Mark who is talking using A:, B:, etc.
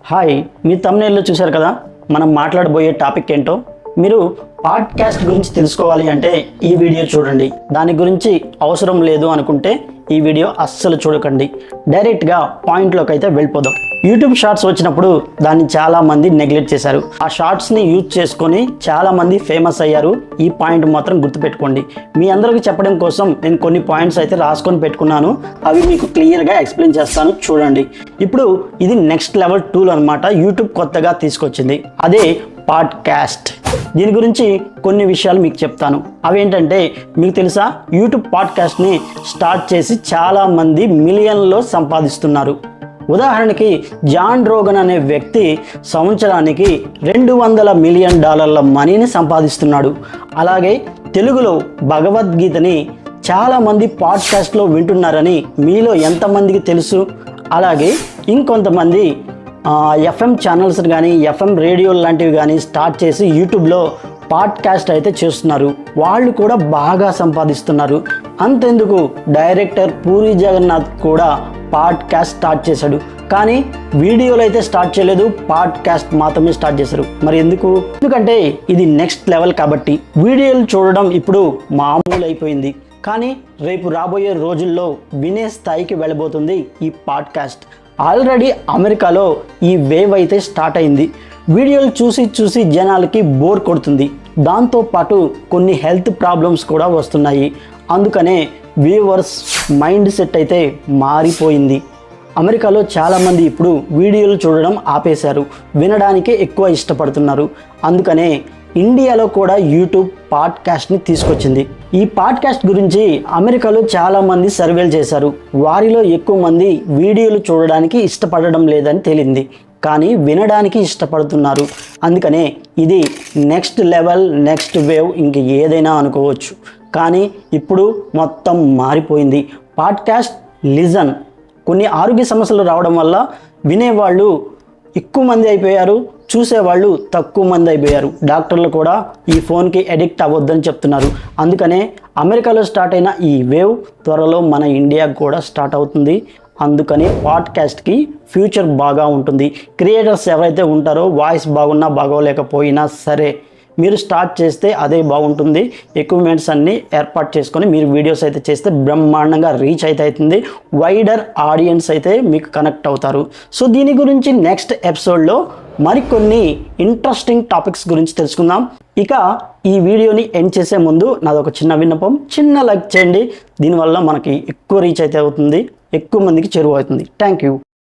A: Hi, మీ thumbnail లో చూశారు కదా, మనం మాట్లాడబోయే టాపిక్ ఏంటో. మీరు పాడ్కాస్ట్ గురించి తెలుసుకోవాలి అంటే ఈ వీడియో చూడండి. దాని గురించి అవసరం లేదు అనుకుంటే ఈ వీడియో అస్సలు చూడకండి. డైరెక్ట్గా పాయింట్లోకి అయితే వెళ్ళిపోదాం. యూట్యూబ్ షార్ట్స్ వచ్చినప్పుడు దాన్ని చాలామంది నెగ్లెక్ట్ చేశారు. ఆ షార్ట్స్ని యూజ్ చేసుకొని చాలామంది ఫేమస్ అయ్యారు. ఈ పాయింట్ మాత్రం గుర్తుపెట్టుకోండి. మీ అందరికీ చెప్పడం కోసం నేను కొన్ని పాయింట్స్ అయితే రాసుకొని పెట్టుకున్నాను. అవి మీకు క్లియర్గా ఎక్స్ప్లెయిన్ చేస్తాను, చూడండి. ఇప్పుడు ఇది నెక్స్ట్ లెవెల్ టూల్ అనమాట. యూట్యూబ్ కొత్తగా తీసుకొచ్చింది, అదే పాడ్కాస్ట్. దీని గురించి కొన్ని విషయాలు మీకు చెప్తాను. అవేంటంటే, మీకు తెలుసా, యూట్యూబ్ పాడ్కాస్ట్ని స్టార్ట్ చేసి చాలామంది మిలియన్లో సంపాదిస్తున్నారు. ఉదాహరణకి జాన్ రోగన్ అనే వ్యక్తి సంవత్సరానికి $200 మిలియన్ మనీని సంపాదిస్తున్నాడు. అలాగే తెలుగులో భగవద్గీతని చాలామంది పాడ్కాస్ట్లో వింటున్నారని మీలో ఎంతమందికి తెలుసు? అలాగే ఇంకొంతమంది ఎఫ్ఎం ఛానల్స్ కానీ ఎఫ్ఎం రేడియో లాంటివి కానీ స్టార్ట్ చేసి యూట్యూబ్లో పాడ్కాస్ట్ అయితే చేస్తున్నారు. వాళ్ళు కూడా బాగా సంపాదిస్తున్నారు. అంతెందుకు, డైరెక్టర్ పూరి జగన్నాథ్ కూడా పాడ్కాస్ట్ స్టార్ట్ చేశాడు. కానీ వీడియోలు అయితే స్టార్ట్ చేయలేదు, పాడ్కాస్ట్ మాత్రమే స్టార్ట్ చేశారు. మరి ఎందుకంటే ఇది నెక్స్ట్ లెవెల్ కాబట్టి. వీడియోలు చూడడం ఇప్పుడు మామూలు అయిపోయింది. కానీ రేపు రాబోయే రోజుల్లో వినే స్థాయికి వెళ్ళబోతుంది ఈ పాడ్కాస్ట్. ఆల్రెడీ అమెరికాలో ఈ వేవ్ అయితే స్టార్ట్ అయింది. వీడియోలు చూసి చూసి జనాలకి బోర్ కొడుతుంది. దాంతోపాటు కొన్ని హెల్త్ ప్రాబ్లమ్స్ కూడా వస్తున్నాయి. అందుకనే వ్యూవర్స్ మైండ్ సెట్ అయితే మారిపోయింది. అమెరికాలో చాలామంది ఇప్పుడు వీడియోలు చూడడం ఆపేశారు, వినడానికే ఎక్కువ ఇష్టపడుతున్నారు. అందుకనే ఇండియాలో కూడా యూట్యూబ్ పాడ్కాస్ట్ని తీసుకొచ్చింది. ఈ పాడ్కాస్ట్ గురించి అమెరికాలో చాలామంది సర్వేలు చేశారు. వారిలో ఎక్కువ మంది వీడియోలు చూడడానికి ఇష్టపడడం లేదని తేలింది, కానీ వినడానికి ఇష్టపడుతున్నారు. అందుకనే ఇది నెక్స్ట్ లెవెల్, నెక్స్ట్ వేవ్, ఇంక ఏదైనా అనుకోవచ్చు. కానీ ఇప్పుడు మొత్తం మారిపోయింది. Podcast listen. కొన్ని ఆరోగ్య సమస్యలు రావడం వల్ల వినేవాళ్ళు ఎక్కువ మంది అయిపోయారు, చూసేవాళ్ళు తక్కువ మంది అయిపోయారు. డాక్టర్లు కూడా ఈ ఫోన్కి అడిక్ట్ అవ్వద్దని చెప్తున్నారు. అందుకనే అమెరికాలో స్టార్ట్ అయిన ఈ వేవ్ త్వరలో మన ఇండియాకు కూడా స్టార్ట్ అవుతుంది. అందుకని పాడ్కాస్ట్కి ఫ్యూచర్ బాగా ఉంటుంది. క్రియేటర్స్ ఎవరైతే ఉంటారో, వాయిస్ బాగున్నా బాగోలేకపోయినా సరే, మీరు స్టార్ట్ చేస్తే అదే బాగుంటుంది. ఎక్విప్మెంట్స్ అన్నీ ఏర్పాటు చేసుకొని మీరు వీడియోస్ అయితే చేస్తే బ్రహ్మాండంగా రీచ్ అయితే అవుతుంది. వైడర్ ఆడియన్స్ అయితే మీకు కనెక్ట్ అవుతారు. సో దీని గురించి నెక్స్ట్ ఎపిసోడ్లో మరికొన్ని ఇంట్రెస్టింగ్ టాపిక్స్ గురించి తెలుసుకుందాం. ఇక ఈ వీడియోని ఎండ్ చేసే ముందు నాదొక చిన్న విన్నపం, చిన్న లైక్ చేయండి. దీనివల్ల మనకి ఎక్కువ రీచ్ అయితే అవుతుంది, ఎక్కువ మందికి చేరువ అవుతుంది. Thank you.